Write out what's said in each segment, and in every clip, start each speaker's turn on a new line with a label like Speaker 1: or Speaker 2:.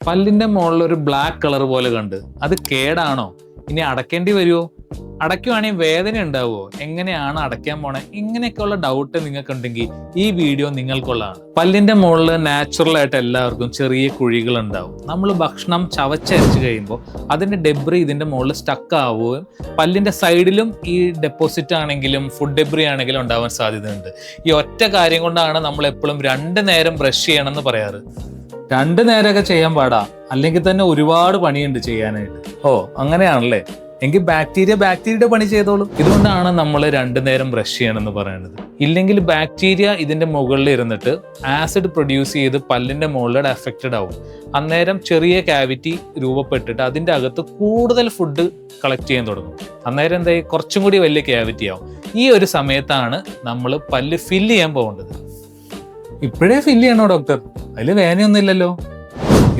Speaker 1: പല്ലിന്റെ മുകളിൽ ഒരു ബ്ലാക്ക് കളർ പോലെ കണ്ട് അത് കേടാണോ? ഇനി അടയ്ക്കേണ്ടി വരുമോ? അടയ്ക്കുവാണെങ്കിൽ വേദന ഉണ്ടാവുമോ? എങ്ങനെയാണ് അടയ്ക്കാൻ പോണേ? ഇങ്ങനെയൊക്കെയുള്ള ഡൗട്ട് നിങ്ങൾക്കുണ്ടെങ്കിൽ ഈ വീഡിയോ നിങ്ങൾക്കുള്ളതാണ്. പല്ലിന്റെ മുകളിൽ നാച്ചുറൽ ആയിട്ട് എല്ലാവർക്കും ചെറിയ കുഴികൾ ഉണ്ടാവും. നമ്മൾ ഭക്ഷണം ചവച്ചരച്ച് കഴിയുമ്പോൾ അതിന്റെ ഡെബ്രി ഇതിന്റെ മുകളിൽ സ്റ്റക്ക് ആവുകയും പല്ലിന്റെ സൈഡിലും ഈ ഡെപ്പോസിറ്റ് ആണെങ്കിലും ഫുഡ് ഡെബ്രി ആണെങ്കിലും ഉണ്ടാവാൻ സാധ്യതയുണ്ട്. ഈ ഒറ്റ കാര്യം കൊണ്ടാണ് നമ്മൾ എപ്പോഴും 2 നേരം ബ്രഷ് ചെയ്യണമെന്ന് പറയാറ്. 2 നേരമൊക്കെ ചെയ്യാൻ പാടാ, അല്ലെങ്കിൽ തന്നെ ഒരുപാട് പണിയുണ്ട് ചെയ്യാനായിട്ട്. ഓ അങ്ങനെയാണല്ലേ, എങ്കിൽ ബാക്ടീരിയയുടെ പണി ചെയ്തോളൂ. ഇതുകൊണ്ടാണ് നമ്മൾ 2 നേരം ബ്രഷ് ചെയ്യണമെന്ന് പറയുന്നത്. ഇല്ലെങ്കിൽ ബാക്ടീരിയ ഇതിന്റെ മുകളിൽ ഇരുന്നിട്ട് ആസിഡ് പ്രൊഡ്യൂസ് ചെയ്ത് പല്ലിന്റെ മുകളിലൂടെ അഫക്റ്റഡ് ആവും. അന്നേരം ചെറിയ ക്യാവിറ്റി രൂപപ്പെട്ടിട്ട് അതിന്റെ അകത്ത് കൂടുതൽ ഫുഡ് കളക്ട് ചെയ്യാൻ തുടങ്ങും. അന്നേരം എന്തായി, കുറച്ചും കൂടി വലിയ ക്യാവിറ്റി ആവും. ഈ ഒരു സമയത്താണ് നമ്മൾ പല്ല് ഫില്ല് ചെയ്യാൻ പോകേണ്ടത്. ഇപ്പോഴേ ഫില്ല് ചെയ്യണോ ഡോക്ടർ? അതിൽ വേദനയൊന്നും ഇല്ലല്ലോ.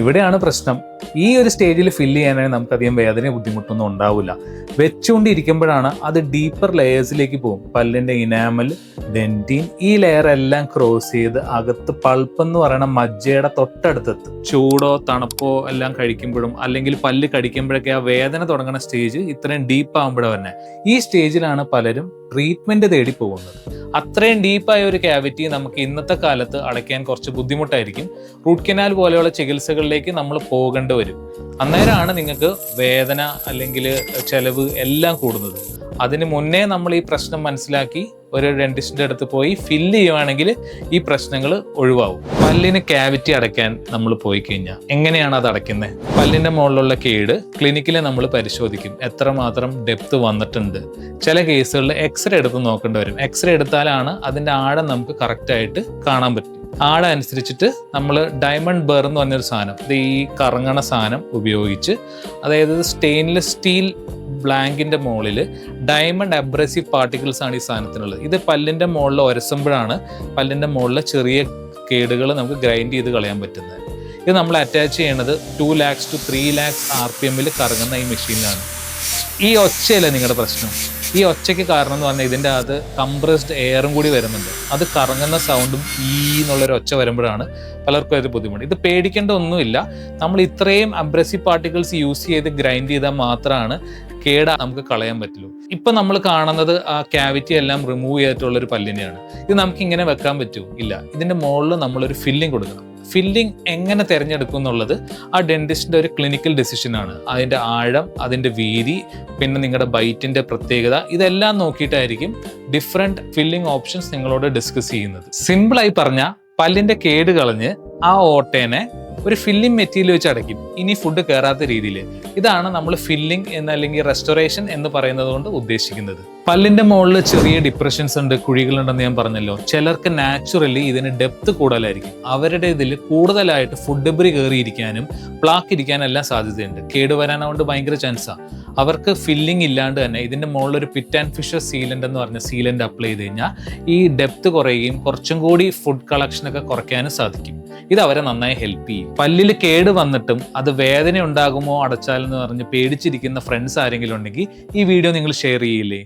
Speaker 1: ഇവിടെയാണ് പ്രശ്നം. ഈ ഒരു സ്റ്റേജിൽ ഫില്ല് ചെയ്യാനായി നമുക്കധികം വേദനയോ ബുദ്ധിമുട്ടൊന്നും ഉണ്ടാവില്ല. വെച്ചുകൊണ്ടിരിക്കുമ്പോഴാണ് അത് ഡീപ്പർ ലെയേഴ്സിലേക്ക് പോകും. പല്ലിന്റെ ഇനാമൽ, ഡെന്റിൻ, ഈ ലെയർ എല്ലാം ക്രോസ് ചെയ്ത് അകത്ത് പൾപ്പ് എന്ന് പറയുന്ന മജ്ജയുടെ തൊട്ടടുത്തെത്തും. ചൂടോ തണുപ്പോ എല്ലാം കഴിക്കുമ്പോഴും അല്ലെങ്കിൽ പല്ല് കടിക്കുമ്പോഴൊക്കെ ആ വേദന തുടങ്ങുന്ന സ്റ്റേജ് ഇത്രയും ഡീപ്പ് ആകുമ്പോഴേ തന്നെ. ഈ സ്റ്റേജിലാണ് പലരും ട്രീറ്റ്മെന്റ് തേടി പോകുന്നത്. അത്രയും ഡീപ്പായ ഒരു ക്യാവിറ്റി നമുക്ക് ഇന്നത്തെ കാലത്ത് അടയ്ക്കാൻ കുറച്ച് ബുദ്ധിമുട്ടായിരിക്കും. റൂട്ട് കനാൽ പോലെയുള്ള ചികിത്സകളിലേക്ക് നമ്മൾ പോകേണ്ടി വരും. അന്നേരമാണ് നിങ്ങൾക്ക് വേദന അല്ലെങ്കിൽ ചെലവ് എല്ലാം കൂടുന്നത്. അതിന് മുന്നേ നമ്മൾ ഈ പ്രശ്നം മനസ്സിലാക്കി ഒരു ഡെന്റിസ്റ്റിന്റെ അടുത്ത് പോയി ഫില്ല് ചെയ്യുവാണെങ്കിൽ ഈ പ്രശ്നങ്ങൾ ഒഴിവാകും. പല്ലിന് ക്യാവിറ്റി അടയ്ക്കാൻ നമ്മൾ പോയി കഴിഞ്ഞാൽ എങ്ങനെയാണ് അത് അടയ്ക്കുന്നത്? പല്ലിന്റെ മുകളിലുള്ള കേട് ക്ലിനിക്കിൽ നമ്മൾ പരിശോധിക്കും, എത്രമാത്രം ഡെപ്ത് വന്നിട്ടുണ്ട്. ചില കേസുകളിൽ എക്സ്റേ എടുത്ത് നോക്കേണ്ടി വരും. എക്സ്റേ എടുത്താലാണ് അതിന്റെ ആഴം നമുക്ക് കറക്റ്റായിട്ട് കാണാൻ പറ്റും. ആഴം അനുസരിച്ചിട്ട് നമ്മൾ ഡയമണ്ട് ബർ എന്ന് പറഞ്ഞൊരു സാധനം, ഇത് ഈ കറങ്ങണ സാധനം ഉപയോഗിച്ച്, അതായത് സ്റ്റെയിൻലെസ് സ്റ്റീൽ ബ്ലാങ്കിന്റെ മുകളിൽ ഡയമണ്ട് അബ്രസീവ് പാർട്ടിക്കിൾസ് ആണ് ഈ സാധനത്തിനുള്ളത്. ഇത് പല്ലിന്റെ മുകളിൽ ഉരസുമ്പോഴാണ് പല്ലിന്റെ മുകളിലെ ചെറിയ കേടുകൾ നമുക്ക് ഗ്രൈൻഡ് ചെയ്ത് കളയാൻ പറ്റുന്നത്. ഇത് നമ്മൾ അറ്റാച്ച് ചെയ്യണത് 2 lakhs to 3 lakhs RPM കറങ്ങുന്ന ഈ മെഷീനിലാണ്. ഈ ഒച്ചയല്ല നിങ്ങളുടെ പ്രശ്നം. ഈ ഒച്ചയ്ക്ക് കാരണം എന്ന് പറഞ്ഞാൽ ഇതിൻ്റെ അകത്ത് കംപ്രസ്ഡ് എയറും കൂടി വരുന്നുണ്ട്. അത് കറങ്ങുന്ന സൗണ്ടും എന്നുള്ളൊരു ഒച്ച വരുമ്പോഴാണ് പലർക്കും ഒരു ബുദ്ധിമുട്ട്. ഇത് പേടിക്കേണ്ട ഒന്നുമില്ല. നമ്മൾ ഇത്രയും അബ്രസീവ് പാർട്ടിക്കിൾസ് യൂസ് ചെയ്ത് ഗ്രൈൻഡ് ചെയ്താൽ മാത്രമാണ് കേട നമുക്ക് കളയാൻ പറ്റുള്ളൂ. ഇപ്പൊ നമ്മൾ കാണുന്നത് ആ ക്യാവിറ്റി എല്ലാം റിമൂവ് ചെയ്തിട്ടുള്ള ഒരു പല്ലിനെയാണ്. ഇത് നമുക്ക് ഇങ്ങനെ വെക്കാൻ പറ്റുമോ? ഇല്ല. ഇതിന്റെ മുകളിൽ നമ്മളൊരു ഫില്ലിംഗ് കൊടുക്കണം. ഫില്ലിംഗ് എങ്ങനെ തിരഞ്ഞെടുക്കും എന്നുള്ളത് ആ ഡെന്റിസ്റ്റിന്റെ ഒരു ക്ലിനിക്കൽ ഡിസിഷനാണ്. അതിന്റെ ആഴം, അതിന്റെ വീതി, പിന്നെ നിങ്ങളുടെ ബൈറ്റിന്റെ പ്രത്യേകത, ഇതെല്ലാം നോക്കിയിട്ടായിരിക്കും ഡിഫറെന്റ് ഫില്ലിംഗ് ഓപ്ഷൻസ് നിങ്ങളോട് ഡിസ്കസ് ചെയ്യുന്നത്. സിമ്പിളായി പറഞ്ഞാൽ പല്ലിന്റെ കേട് കളഞ്ഞ് ആ ഓട്ടേനെ ഒരു ഫില്ലിംഗ് മെറ്റീരിയൽ വെച്ച് അടയ്ക്കും, ഇനി ഫുഡ് കയറാത്ത രീതിയിൽ. ഇതാണ് നമ്മൾ ഫില്ലിംഗ് അല്ലെങ്കിൽ റെസ്റ്റോറേഷൻ എന്ന് പറയുന്നത് കൊണ്ട് ഉദ്ദേശിക്കുന്നത്. പല്ലിന്റെ മുകളിൽ ചെറിയ ഡിപ്രഷൻസ് ഉണ്ട്, കുഴികളുണ്ടെന്ന് ഞാൻ പറഞ്ഞല്ലോ. ചിലർക്ക് നാച്ചുറലി ഇതിന് ഡെപ്ത് കൂടുതലായിരിക്കും. അവരുടെ ഇതിൽ കൂടുതലായിട്ട് ഫുഡ് ഡെബ്രി കയറിയിരിക്കാനും പ്ലാക്ക് ഇരിക്കാനും എല്ലാം സാധ്യതയുണ്ട്. കേടുവരാനതുകൊണ്ട് ഭയങ്കര ചാൻസാണ്. അവർക്ക് ഫില്ലിംഗ് ഇല്ലാണ്ട് തന്നെ ഇതിന്റെ മുകളിൽ ഒരു പിറ്റ് ആൻഡ് ഫിഷർ സീലന്റ് എന്ന് പറഞ്ഞ സീലന്റ് അപ്ലൈ ചെയ്ത് കഴിഞ്ഞാൽ ഈ ഡെപ്ത് കുറയുകയും കുറച്ചും കൂടി ഫുഡ് കളക്ഷനൊക്കെ കുറയ്ക്കാനും സാധിക്കും. ഇത് അവരെ നന്നായി ഹെൽപ്പ് ചെയ്യും. പല്ലിൽ കേട് വന്നിട്ടും അത് വേദന ഉണ്ടാകുമോ അടച്ചാലെന്ന് പറഞ്ഞ് പേടിച്ചിരിക്കുന്ന ഫ്രണ്ട്സ് ആരെങ്കിലും ഉണ്ടെങ്കിൽ ഈ വീഡിയോ നിങ്ങൾ ഷെയർ ചെയ്യില്ലേ?